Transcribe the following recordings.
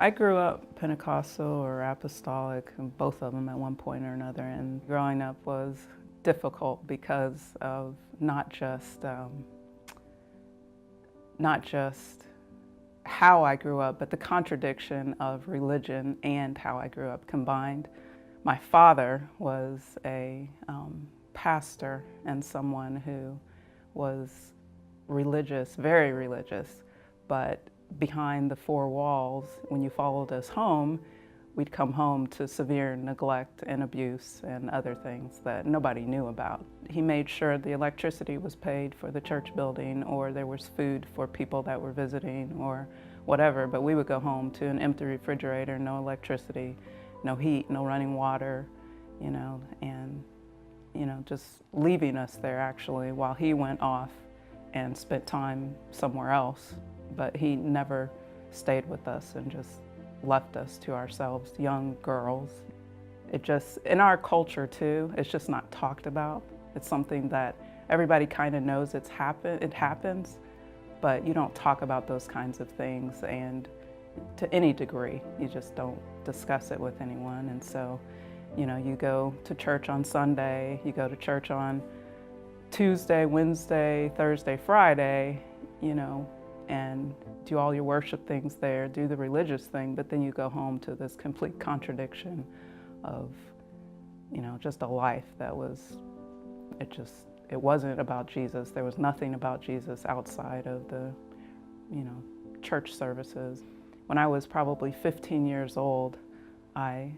I grew up Pentecostal or apostolic, both of them at one point or another, and growing up was difficult because of not just how I grew up, but the contradiction of religion and how I grew up combined. My father was a pastor and someone who was religious, very religious, but behind the four walls, when you followed us home, we'd come home to severe neglect and abuse and other things that nobody knew about. He made sure the electricity was paid for the church building, or there was food for people that were visiting or whatever, but we would go home to an empty refrigerator, no electricity, no heat, no running water, and just leaving us there actually while he went off and spent time somewhere else. But he never stayed with us and just left us to ourselves, young girls. It just, in our culture too, it's just not talked about. It's something that everybody kind of knows it happens, but you don't talk about those kinds of things, and to any degree, you just don't discuss it with anyone. And so, you go to church on Sunday, you go to church on Tuesday, Wednesday, Thursday, Friday, and do all your worship things there, do the religious thing, but then you go home to this complete contradiction of, just a life that it wasn't about Jesus. There was nothing about Jesus outside of the, church services. When I was probably 15 years old, I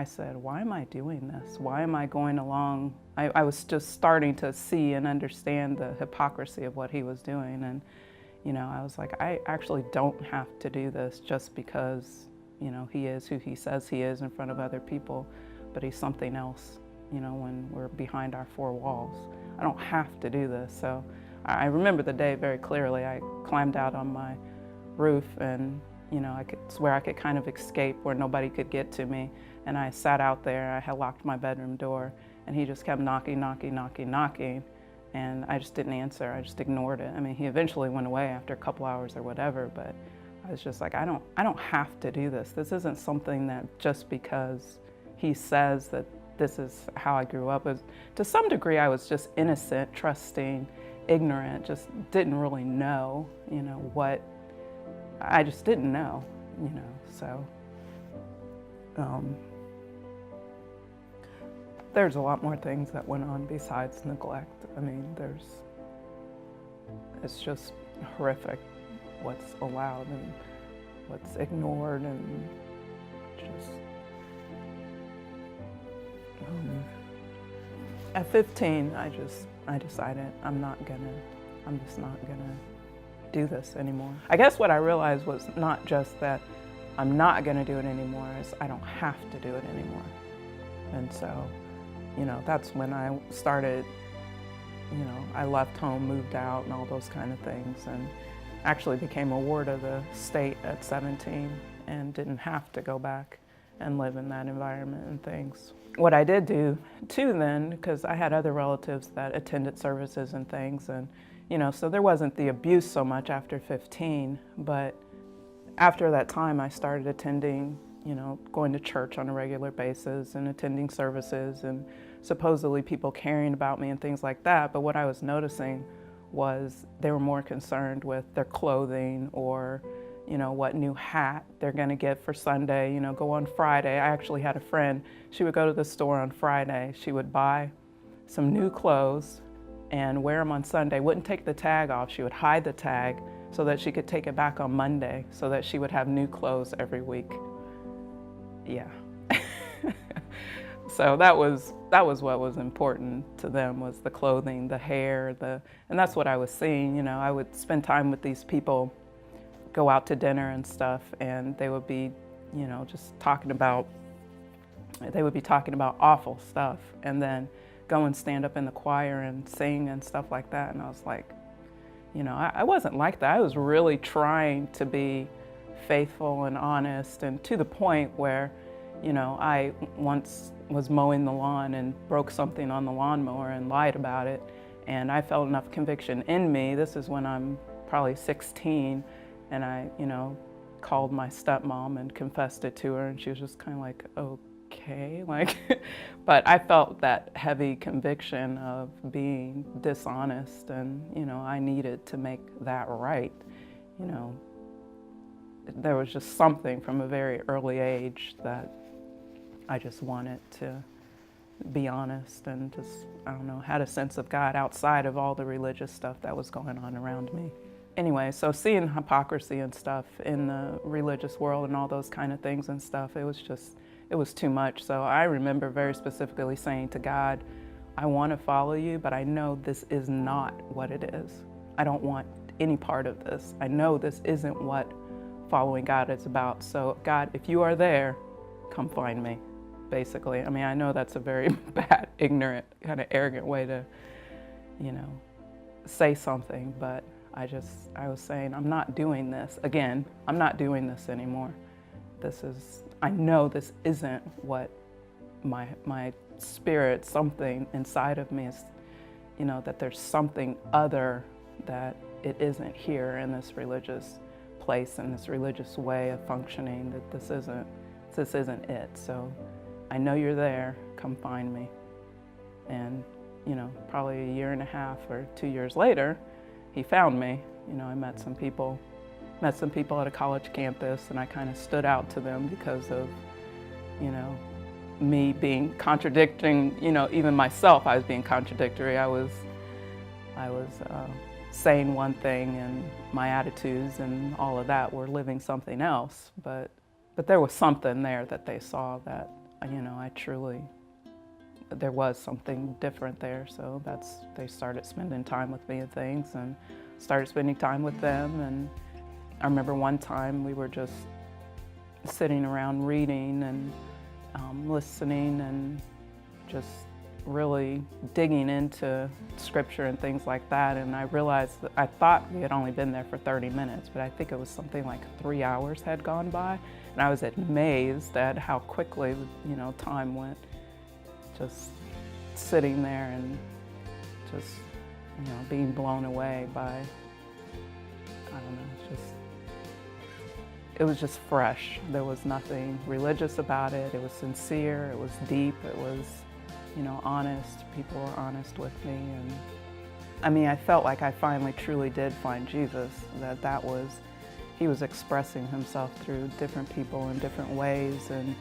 said, why am I doing this? Why am I going along? I was just starting to see and understand the hypocrisy of what he was doing. And I was like, I actually don't have to do this just because, he is who he says he is in front of other people, but he's something else, when we're behind our four walls. I don't have to do this. So I remember the day very clearly. I climbed out on my roof and, I could swear I could kind of escape where nobody could get to me. And I sat out there. I had locked my bedroom door, and he just kept knocking. And I just didn't answer. I just ignored it. I mean, he eventually went away after a couple hours or whatever, but I was just like, I don't have to do this. This isn't something that just because he says that this is how I grew up. To some degree, I was just innocent, trusting, ignorant, just didn't really know, what, I just didn't know, so. There's a lot more things that went on besides neglect. I mean, it's just horrific what's allowed and what's ignored, and just, at 15, I decided I'm just not gonna do this anymore. I guess what I realized was not just that I'm not gonna do it anymore, is I don't have to do it anymore. And so, that's when I started, I left home, moved out, and all those kind of things, and actually became a ward of the state at 17 and didn't have to go back and live in that environment and things. What I did do too then, because I had other relatives that attended services and things, and so there wasn't the abuse so much after 15, but after that time I started attending, going to church on a regular basis and attending services, and supposedly people caring about me and things like that. But what I was noticing was they were more concerned with their clothing, or what new hat they're gonna get for Sunday, go on Friday. I actually had a friend, she would go to the store on Friday, she would buy some new clothes and wear them on Sunday, wouldn't take the tag off, she would hide the tag so that she could take it back on Monday, so that she would have new clothes every week. Yeah. So that was what was important to them, was the clothing, the hair, and that's what I was seeing. I would spend time with these people, go out to dinner and stuff, and they would be, just talking about awful stuff, and then go and stand up in the choir and sing and stuff like that. And I was like, I wasn't like that. I was really trying to be faithful and honest, and to the point where, I once was mowing the lawn and broke something on the lawnmower and lied about it, and I felt enough conviction in me. This is when I'm probably 16, and I, called my stepmom and confessed it to her, and she was just kind of like, okay, like, but I felt that heavy conviction of being dishonest, and, you know, I needed to make that right. You know, there was just something from a very early age that I just wanted to be honest and just, I don't know, had a sense of God outside of all the religious stuff that was going on around me. Anyway, so seeing hypocrisy and stuff in the religious world and all those kind of things and stuff, it was too much. So I remember very specifically saying to God, I want to follow you, but I know this is not what it is. I don't want any part of this. I know this isn't what following God is about. So God, if you are there, come find me, basically. I mean, I know that's a very bad, ignorant, kind of arrogant way to, you know, say something, but I was saying, I'm not doing this. Again, I'm not doing this anymore. I know this isn't what my spirit, something inside of me is, you know, that there's something other, that it isn't here in this religious place and this religious way of functioning, that this isn't it. So I know you're there, come find me. And, you know, probably a year and a half or 2 years later, he found me. You know, I met some people at a college campus, and I kind of stood out to them because of, you know, me being contradicting, you know, even myself. I was being contradictory. I was saying one thing, and my attitudes and all of that were living something else. But there was something there that they saw that, you know, there was something different there. So they started spending time with me and things, and started spending time with them. And I remember one time we were just sitting around reading and listening and just really digging into scripture and things like that. And I realized that I thought we had only been there for 30 minutes, but I think it was something like 3 hours had gone by. And I was amazed at how quickly, you know, time went, just sitting there and just, you know, being blown away by, I don't know, it was just fresh. There was nothing religious about it. It was sincere, it was deep, it was, you know, honest. People were honest with me. And I mean, I felt like I finally truly did find Jesus, he was expressing himself through different people in different ways. And,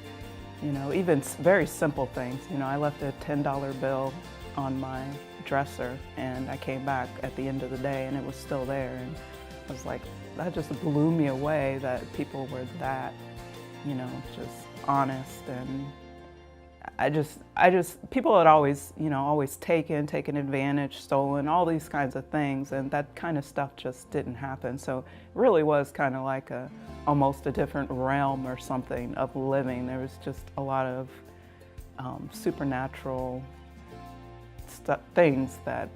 you know, even very simple things. You know, I left a $10 bill on my dresser, and I came back at the end of the day and it was still there. And I was like, that just blew me away that people were that, you know, just honest. And people had always, you know, always taken advantage, stolen, all these kinds of things, and that kind of stuff just didn't happen. So it really was kind of like almost a different realm or something of living. There was just a lot of supernatural things that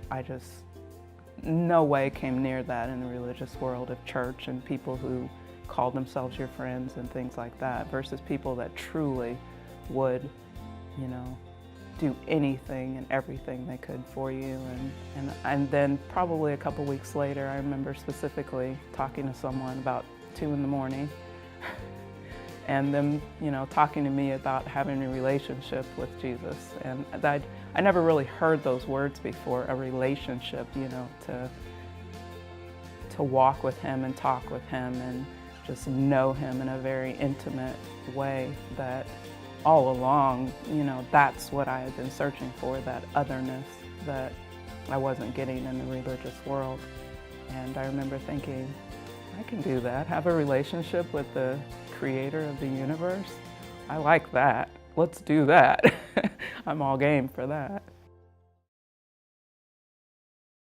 no way came near that in the religious world of church and people who called themselves your friends and things like that, versus people that truly would, you know, do anything and everything they could for you. And then probably a couple weeks later, I remember specifically talking to someone about 2 in the morning and them, you know, talking to me about having a relationship with Jesus. And I never really heard those words before, a relationship, you know, to walk with him and talk with him and just know him in a very intimate way, that all along, you know, that's what I had been searching for, that otherness that I wasn't getting in the religious world. And I remember thinking, I can do that, have a relationship with the creator of the universe. I like that. Let's do that. I'm all game for that.